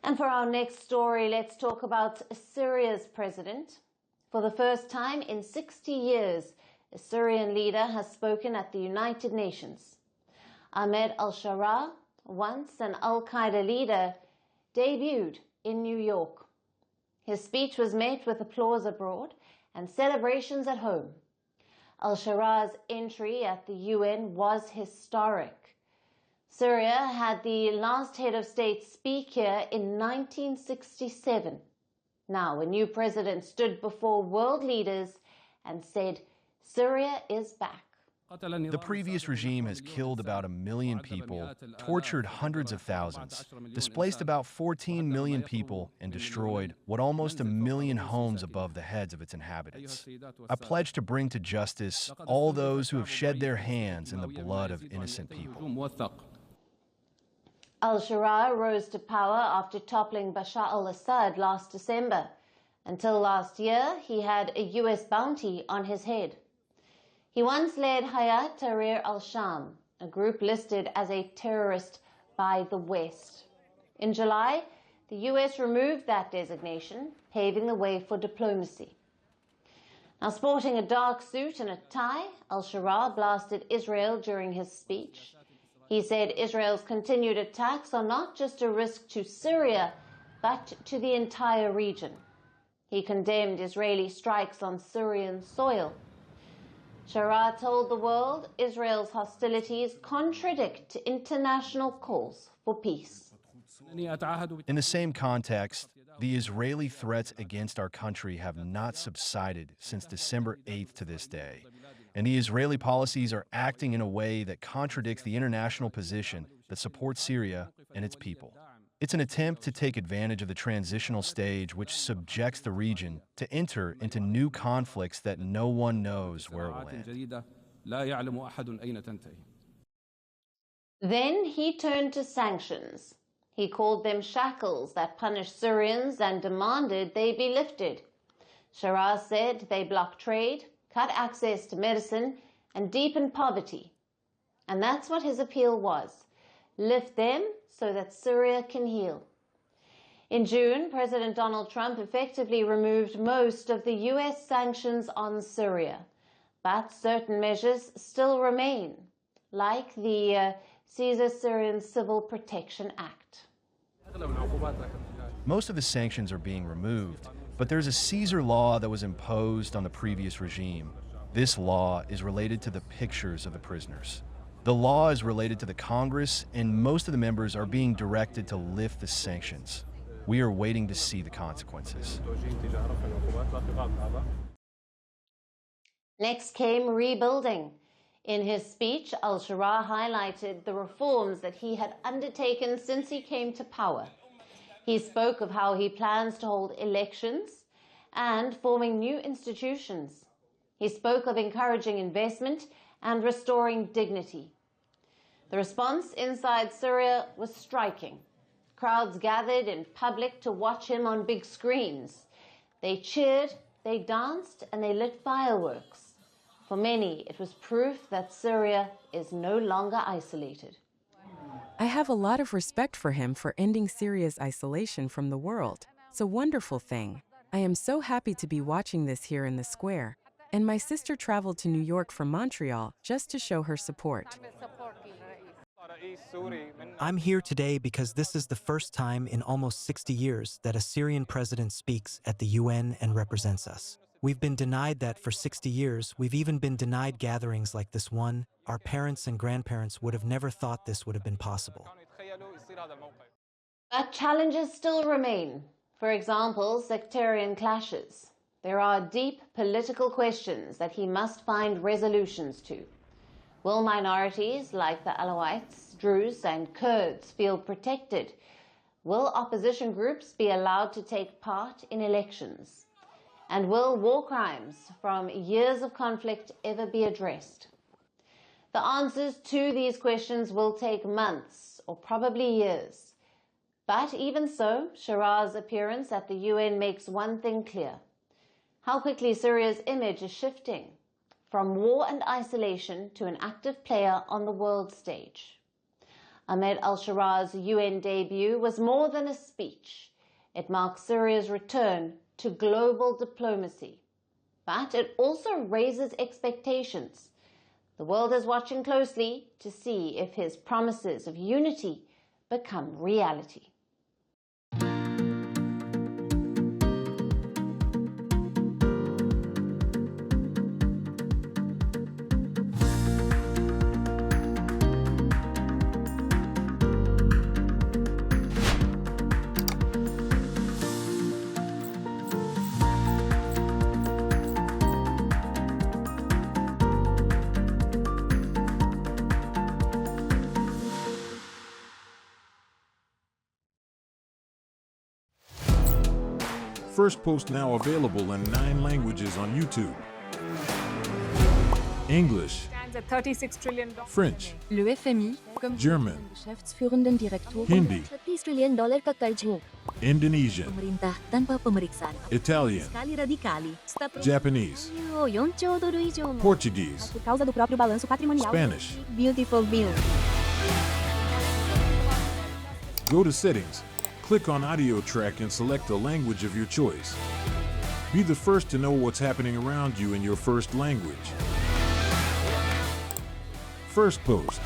And for our next story, let's talk about Syria's president. For the first time in 60 years, a Syrian leader has spoken at the United Nations. Ahmed al-Sharaa, once an al-Qaeda leader, debuted in New York. His speech was met with applause abroad and celebrations at home. Al-Sharaa's entry at the UN was historic. Syria had the last head of state speak here in 1967. Now, a new president stood before world leaders and said, "Syria is back." The previous regime has killed about 1 million people, tortured hundreds of thousands, displaced about 14 million people, and destroyed what almost 1 million homes above the heads of its inhabitants. I pledge to bring to justice all those who have shed their hands in the blood of innocent people. Al-Sharaa rose to power after toppling Bashar al-Assad last December. Until last year, he had a US bounty on his head. He once led Hayat Tahrir al-Sham, a group listed as a terrorist by the West. In July, the US removed that designation, paving the way for diplomacy. Now, sporting a dark suit and a tie, al-Sharaa blasted Israel during his speech. He said Israel's continued attacks are not just a risk to Syria, but to the entire region. He condemned Israeli strikes on Syrian soil. Sharaa told the world Israel's hostilities contradict international calls for peace. In the same context, the Israeli threats against our country have not subsided since December 8th to this day. And the Israeli policies are acting in a way that contradicts the international position that supports Syria and its people. It's an attempt to take advantage of the transitional stage which subjects the region to enter into new conflicts that no one knows where it will end. Then he turned to sanctions. He called them shackles that punish Syrians and demanded they be lifted. Sharaa said they block trade, cut access to medicine, and deepen poverty. And that's what his appeal was: lift them so that Syria can heal. In June, President Donald Trump effectively removed most of the US sanctions on Syria, but certain measures still remain, like the Syrian Civil Protection Act. Most of the sanctions are being removed, but there's a Caesar law that was imposed on the previous regime. This law is related to the pictures of the prisoners. The law is related to the Congress, and most of the members are being directed to lift the sanctions. We are waiting to see the consequences. Next came rebuilding. In his speech, al-Sharaa highlighted the reforms that he had undertaken since he came to power. He spoke of how he plans to hold elections and forming new institutions. He spoke of encouraging investment and restoring dignity. The response inside Syria was striking. Crowds gathered in public to watch him on big screens. They cheered, they danced, and they lit fireworks. For many, it was proof that Syria is no longer isolated. I have a lot of respect for him for ending Syria's isolation from the world. It's a wonderful thing. I am so happy to be watching this here in the square. And my sister traveled to New York from Montreal just to show her support. I'm here today because this is the first time in almost 60 years that a Syrian president speaks at the UN and represents us. We've been denied that for 60 years. We've even been denied gatherings like this one. Our parents and grandparents would have never thought this would have been possible. But challenges still remain. For example, sectarian clashes. There are deep political questions that he must find resolutions to. Will minorities like the Alawites, Druze, and Kurds feel protected? Will opposition groups be allowed to take part in elections? And will war crimes from years of conflict ever be addressed? The answers to these questions will take months or probably years. But even so, Sharaa's appearance at the UN makes one thing clear: how quickly Syria's image is shifting from war and isolation to an active player on the world stage. Ahmed al-Sharaa's UN debut was more than a speech. It marks Syria's return to global diplomacy. But it also raises expectations. The world is watching closely to see if his promises of unity become reality. Firstpost now available in 9 languages on YouTube. English, Stands at $36 trillion. French, Le FMI, comme German, Geschäftsführenden Direktor, Hindi, $30 trillion ka karj mo. Indonesian, Pemerintah tanpa pemeriksaan. Italian, Kali radikali. Japanese, 4兆ドル以上も。 Portuguese, por causa do próprio balanço patrimonial. Spanish. Beautiful bill. Go to Settings, click on Audio Track and select a language of your choice. Be the first to know what's happening around you in your first language. Firstpost.